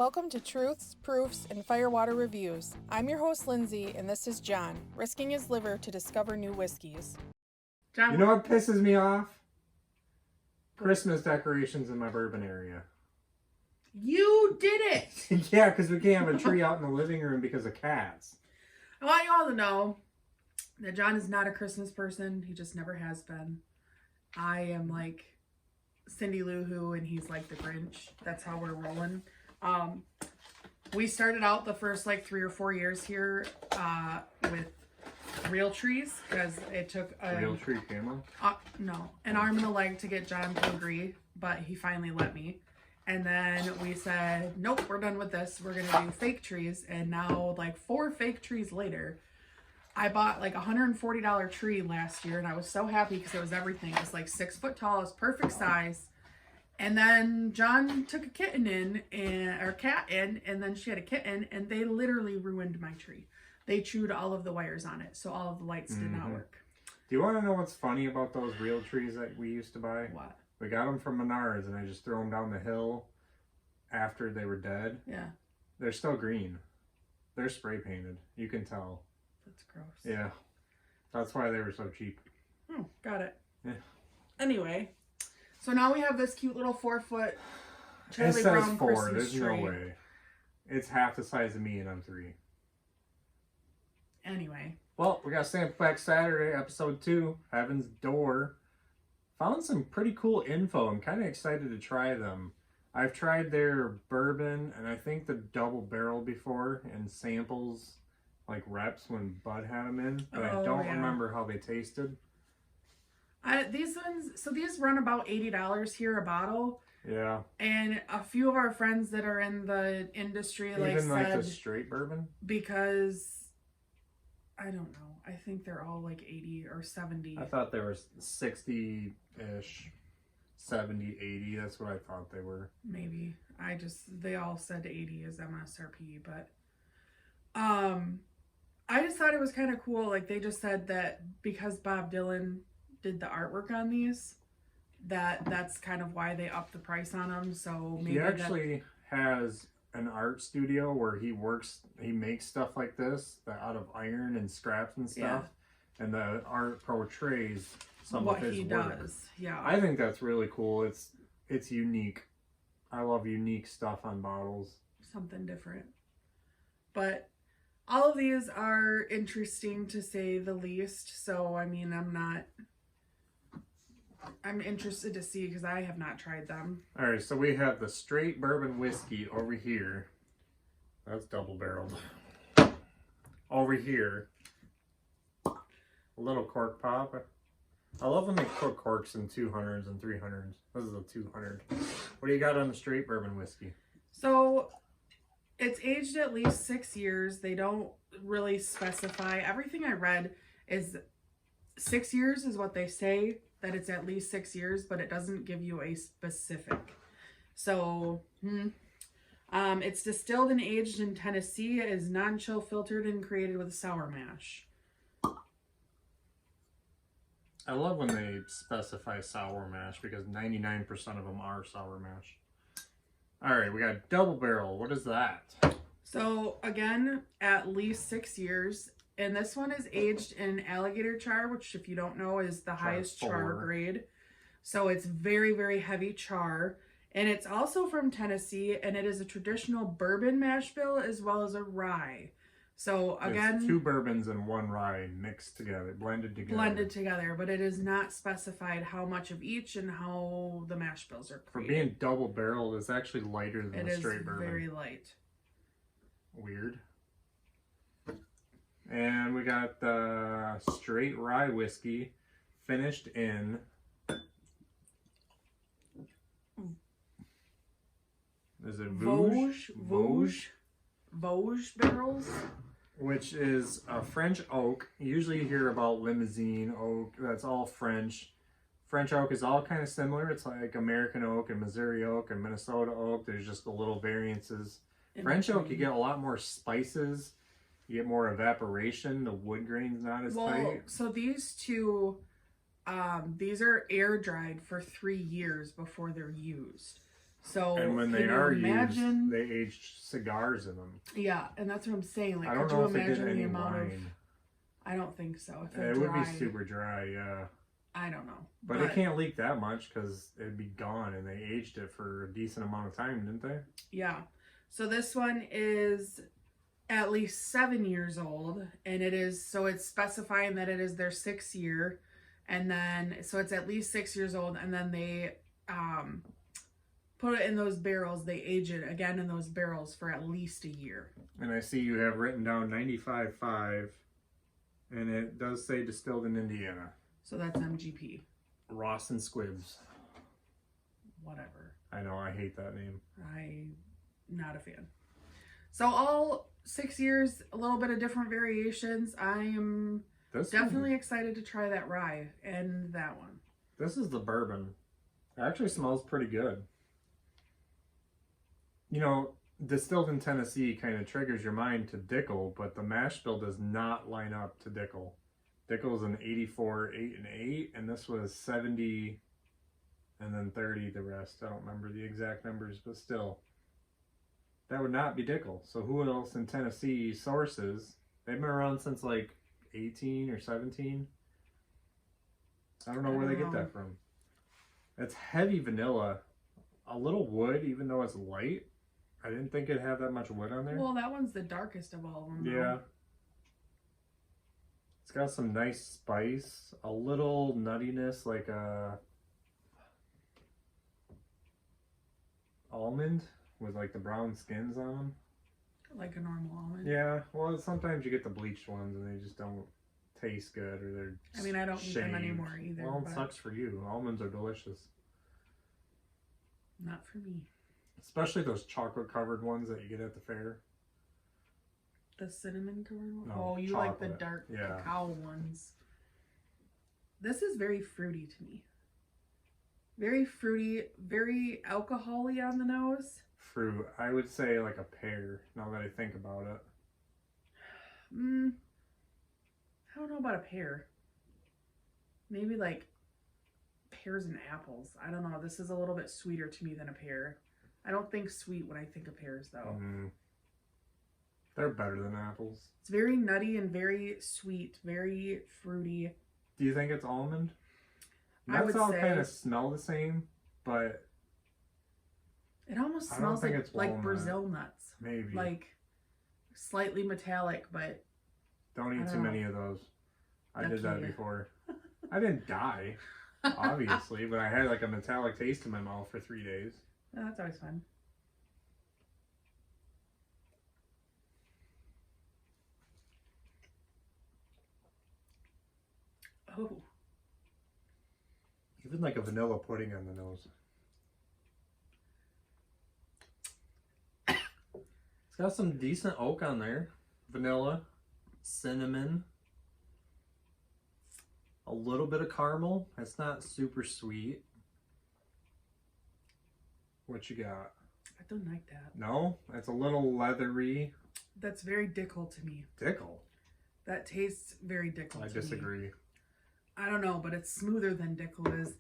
Welcome to Truths, Proofs, and Firewater Reviews. I'm your host, Lindsay, and this is John, risking his liver to discover new whiskeys. John, you know what pisses me off? Christmas decorations in my bourbon area. you did it! Yeah, because we can't have a tree out in the living room because of cats. I want you all to know that John is not a Christmas person. He just never has been. I am like Cindy Lou Who, and he's like the Grinch. That's how we're rolling. We started out the first like 3 or 4 years here with real trees because it took a Real tree camera? no, an arm and a leg to get John to agree, but he finally let me. And then we said, nope, we're done with this. We're gonna do fake trees. And now, like 4 fake trees later, I bought like a $140 tree last year, and I was so happy because it was everything. It was like 6 foot tall, it was perfect size. And then John took a cat in, and then she had a kitten, and they literally ruined my tree. They chewed all of the wires on it, so all of the lights did not work. Do you want to know what's funny about those real trees that we used to buy? What? We got them from Menards, and I just threw them down the hill after they were dead. Yeah. They're still green. They're spray painted. You can tell. That's gross. Yeah. That's why they were so cheap. Oh, got it. Yeah. Anyway, so now we have this cute little 4-foot It Charlie says Brown 4. Christmas There's tree. no way. It's half the size of me, and I'm 3. Anyway. Well, we got Sample Pack Saturday, episode 2, Heaven's Door. Found some pretty cool info. I'm kind of excited to try them. I've tried their bourbon and I think the double barrel before and samples, like reps when Bud had them in, but I don't remember how they tasted. These ones, so these run about $80 here a bottle. Yeah. And a few of our friends that are in the industry Even like said the straight bourbon? because I don't know. I think they're all like 80 or 70. I thought they were 60-ish, 70, 80. That's what I thought they were. Maybe. They all said 80 is MSRP, but I just thought it was kind of cool. Like they just said that because Bob Dylan did the artwork on these, that's kind of why they upped the price on them. So maybe he actually has an art studio where he makes stuff like this out of iron and scraps and stuff, and the art portrays some what of his he work. does. Yeah, I think that's really cool. It's unique. I love unique stuff on bottles. Something different. But all of these are interesting to say the least. So I mean, I'm interested to see because I have not tried them. All right, so we have the straight bourbon whiskey over here. That's double barreled. Over here, a little cork pop. I love when they put corks in 200s and 300s. This is a 200. What do you got on the straight bourbon whiskey? So it's aged at least 6 years. They don't really specify. Everything I read is 6 years is what they say, that it's at least 6 years, but it doesn't give you a specific. So, it's distilled and aged in Tennessee. It is non-chill filtered and created with sour mash. I love when they specify sour mash because 99% of them are sour mash. All right, we got double barrel. What is that? So, again, at least 6 years. And this one is aged in alligator char, which if you don't know is the highest char grade. So it's very, very heavy char. And it's also from Tennessee, and it is a traditional bourbon mash bill as well as a rye. So again, it's 2 bourbons and 1 rye mixed together, blended together. But it is not specified how much of each and how the mash bills are created. For being double barreled, it's actually lighter than the straight bourbon. It is very light. Weird. And we got the straight rye whiskey finished in is it Vosges barrels, which is a French oak. Usually you hear about Limousin oak. That's all French. French oak is all kind of similar. It's like American oak and Missouri oak and Minnesota oak. There's just the little variances. French oak, you get a lot more spices. You get more evaporation. The wood grain's not as tight. So these two, these are air dried for 3 years before they're used. So And when can they you are imagine? used, they age cigars in them. Yeah, and that's what I'm saying. Like, I don't could know you if they did imagine the any amount of? wine. I don't think so. If It would be super dry, yeah. I don't know. But it can't leak that much because it'd be gone, and they aged it for a decent amount of time, didn't they? Yeah. So this one is at least 7 years old, and it's specifying that it is their 6th year, and then so it's at least 6 years old, and then they put it in those barrels. They age it again in those barrels for at least a year. And I see you have written down 95.5, and it does say distilled in Indiana. So that's MGP. Ross and Squibbs. Whatever. I know, I hate that name. I'm not a fan. So all 6 years, a little bit of different variations. I am definitely excited to try that rye and that one. This is the bourbon. It actually smells pretty good. You know, distilled in Tennessee kind of triggers your mind to Dickel, but the mash bill does not line up to Dickel. Dickel was an 84, 8 and 8, and this was 70 and then 30 the rest. I don't remember the exact numbers, but still. That would not be Dickel. So who else in Tennessee sources? They've been around since like 18 or 17. I don't know where they get that from. It's heavy vanilla. A little wood, even though it's light. I didn't think it'd have that much wood on there. Well, that one's the darkest of all of them. Yeah. It's got some nice spice. A little nuttiness, like a almond with like the brown skins on them. Like a normal almond. Yeah, well, sometimes you get the bleached ones and they just don't taste good, or they're I mean, I don't eat them shaved. anymore either. Well, it but sucks for you. Almonds are delicious. not for me. Especially those chocolate covered ones that you get at the fair. The cinnamon covered one? No, Oh, you like the chocolate. dark Yeah. cacao ones. This is very fruity to me. Very fruity, very alcohol-y on the nose. Fruit. I would say like a pear, now that I think about it. I don't know about a pear. Maybe like pears and apples. I don't know. This is a little bit sweeter to me than a pear. I don't think sweet when I think of pears, though. They're better than apples. It's very nutty and very sweet, very fruity. Do you think it's almond? I Nuts would all say kind of smell the same, but it almost I don't smells think like it's walnut. Brazil nuts. maybe. Like slightly metallic, but Don't I eat don't too know. many of those. I did that Lucky you. before. I didn't die, obviously, but I had like a metallic taste in my mouth for 3 days. Oh, that's always fun. Oh, Even like a vanilla pudding on the nose. It's got some decent oak on there. Vanilla, cinnamon, a little bit of caramel. It's not super sweet. What you got? I don't like that. No? It's a little leathery. That's very Dickel to me. Dickel. That tastes very Dickel I to me. disagree. I don't know, but it's smoother than Dickel is.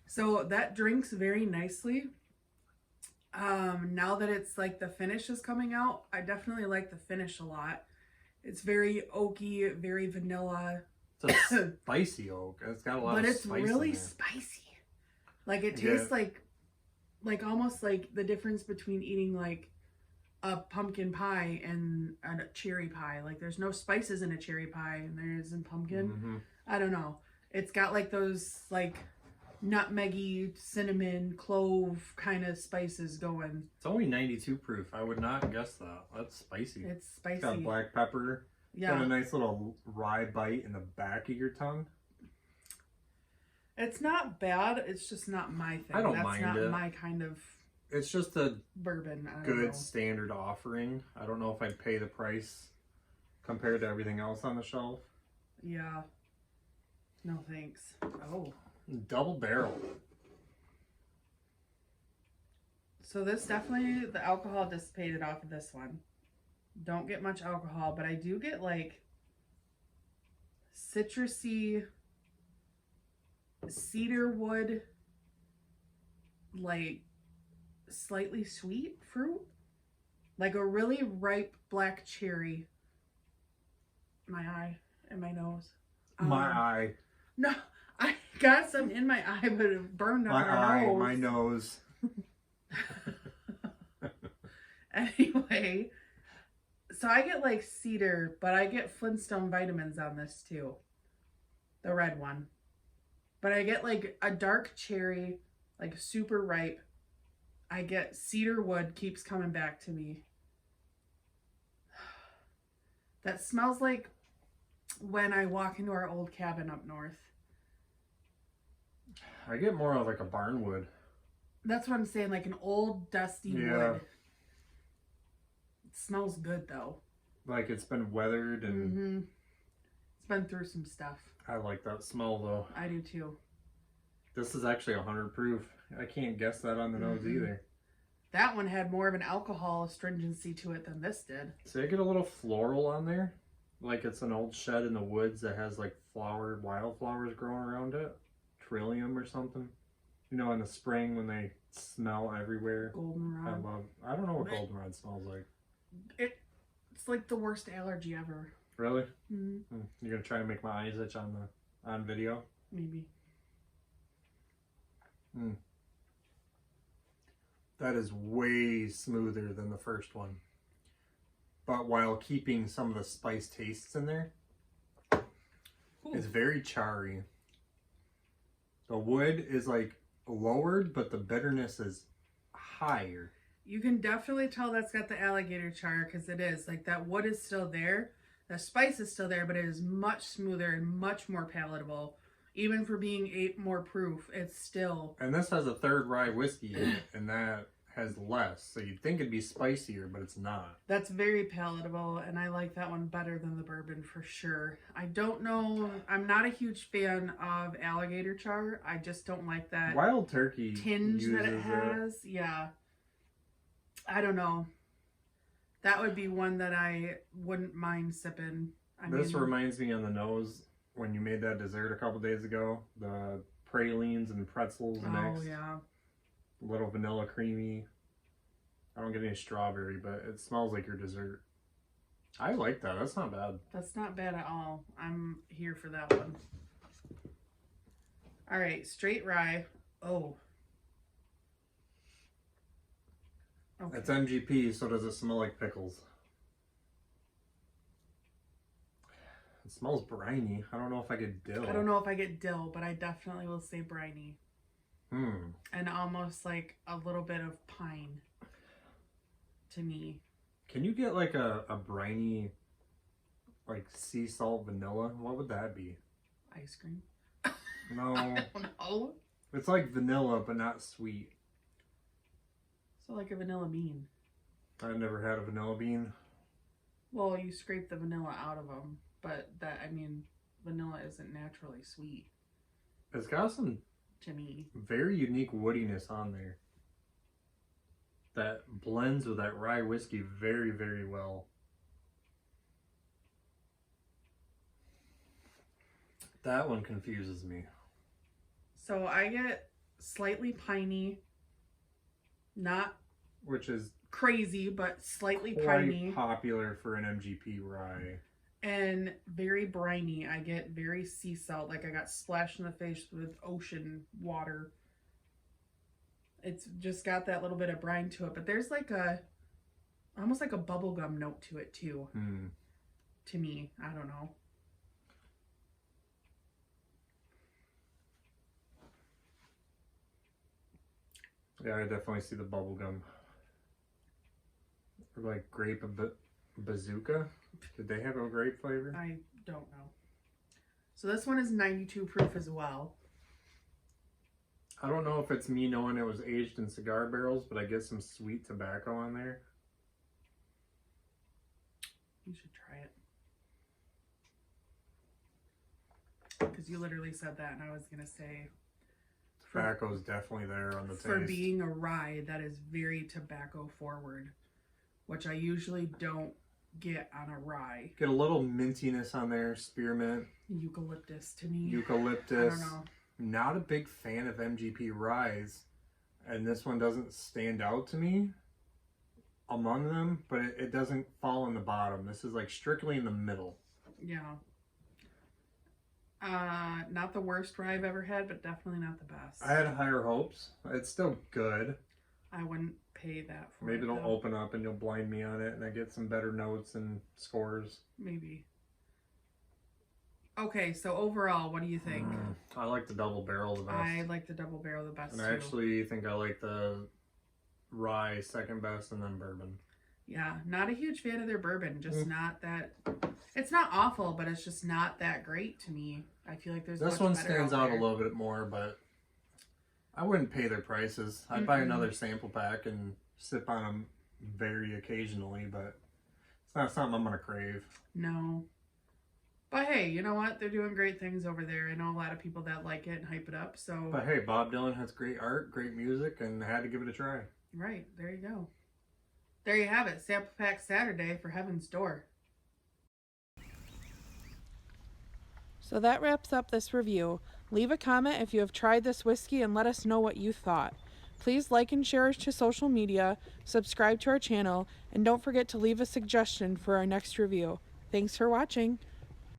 So that drinks very nicely. Now that it's like the finish is coming out, I definitely like the finish a lot. It's very oaky, very vanilla, It's a spicy oak. It's got a lot but of it's spice really in there. spicy. Like it Yeah. tastes like almost like the difference between eating like a pumpkin pie and a cherry pie. Like there's no spices in a cherry pie and there is in pumpkin. Mm-hmm. I don't know. It's got like those like nutmeggy, cinnamon, clove kind of spices going. It's only 92 proof. I would not guess that. That's spicy. It's It's spicy. got black pepper. Got Yeah. a nice little rye bite in the back of your tongue. It's not bad. It's just not my thing. I don't That's mind not it. my kind of It's just a bourbon. I don't good know. standard offering. I don't know if I'd pay the price compared to everything else on the shelf. Yeah. No thanks. Oh. Double barrel. So this definitely, the alcohol dissipated off of this one. Don't get much alcohol, but I do get like citrusy cedar wood, like slightly sweet fruit. Like a really ripe black cherry. My eye and my nose. My eye. No, I got some in my eye, but it burned on my nose. My nose. Anyway, so I get like cedar, but I get Flintstone vitamins on this too. The red one. But I get like a dark cherry, like super ripe. I get cedar wood, keeps coming back to me. That smells like when I walk into our old cabin up north. I get more of like a barnwood. That's what I'm saying, like an old dusty wood. It smells good though. Like it's been weathered and It's been through some stuff. I like that smell though. I do too. This is actually 100 proof. I can't guess that on the nose either. That one had more of an alcohol astringency to it than this did. So I get a little floral on there. Like it's an old shed in the woods that has like wildflowers growing around it. Trillium or something. You know, in the spring when they smell everywhere. Goldenrod. I don't know what goldenrod smells like. It's like the worst allergy ever. Really? Mm-hmm. You're gonna try and make my eyes itch on video? Maybe. That is way smoother than the first one. But while keeping some of the spice tastes in there, it's very charry. The wood is like lowered, but the bitterness is higher. You can definitely tell that's got the alligator char because it is. Like that wood is still there. The spice is still there, but it is much smoother and much more palatable. Even for being 8 more proof, it's still... And this has a third rye whiskey in it, and that has less. So you'd think it'd be spicier, but it's not. That's very palatable, and I like that one better than the bourbon for sure. I don't know... I'm not a huge fan of alligator char. I just don't like that Wild Turkey tinge that it has. Yeah. I don't know. That would be one that I wouldn't mind sipping. This reminds me on the nose... When you made that dessert a couple days ago, the pralines and pretzels mixed. Oh, yeah. A little vanilla creamy. I don't get any strawberry, but it smells like your dessert. I like that. That's not bad. That's not bad at all. I'm here for that one. All right, straight rye. Oh. Okay. It's MGP, so does it smell like pickles? It smells briny. I don't know if I get dill. I don't know if I get dill, but I definitely will say briny. And almost like a little bit of pine to me. Can you get like a briny, like sea salt vanilla? What would that be? Ice cream? No. I don't know. It's like vanilla, but not sweet. So like a vanilla bean. I've never had a vanilla bean. Well, you scrape the vanilla out of them. But that, I mean, vanilla isn't naturally sweet. It's got some to me very unique woodiness on there that blends with that rye whiskey very, very well. That one confuses me. So I get slightly piney, not which is crazy, but slightly quite piney, popular for an MGP rye. And very briny. I get very sea salt, like I got splashed in the face with ocean water. It's just got that little bit of brine to it, but there's like almost like a bubblegum note to it too. To me, I don't know. Yeah, I definitely see the bubblegum. Or like grape bazooka. Did they have a grape flavor? I don't know. So this one is 92 proof as well. I don't know if it's me knowing it was aged in cigar barrels, but I get some sweet tobacco on there. You should try it. Because you literally said that, and I was going to say... Tobacco's definitely there on the taste. For being a rye, that is very tobacco forward, which I usually don't get on a rye. Get a little mintiness on there, spearmint. Eucalyptus to me. Eucalyptus. I don't know. Not a big fan of MGP ryes. and this one doesn't stand out to me among them, but it doesn't fall in the bottom. This is like strictly in the middle. Yeah. Not the worst rye I've ever had, but definitely not the best. I had higher hopes. It's still good. I wouldn't pay that for Maybe it. it'll though. open up and you'll blind me on it and I get some better notes and scores. Maybe. Okay, so overall, what do you think? I like the double barrel the best. I like the double barrel the best and too. I actually think I like the rye second best and then bourbon. Yeah, not a huge fan of their bourbon. Just not that. It's not awful, but it's just not that great to me. I feel like there's This much one better stands out out there. a little bit more, but I wouldn't pay their prices. I'd buy another sample pack and sip on them very occasionally, but it's not something I'm gonna crave. No. But hey, you know what? They're doing great things over there. I know a lot of people that like it and hype it up. So But hey, Bob Dylan has great art, great music, and I had to give it a try. right, there you go. There you have it. Sample pack Saturday for Heaven's Door. So that wraps up this review. Leave a comment if you have tried this whiskey and let us know what you thought. Please like and share us to social media, subscribe to our channel, and don't forget to leave a suggestion for our next review. Thanks for watching.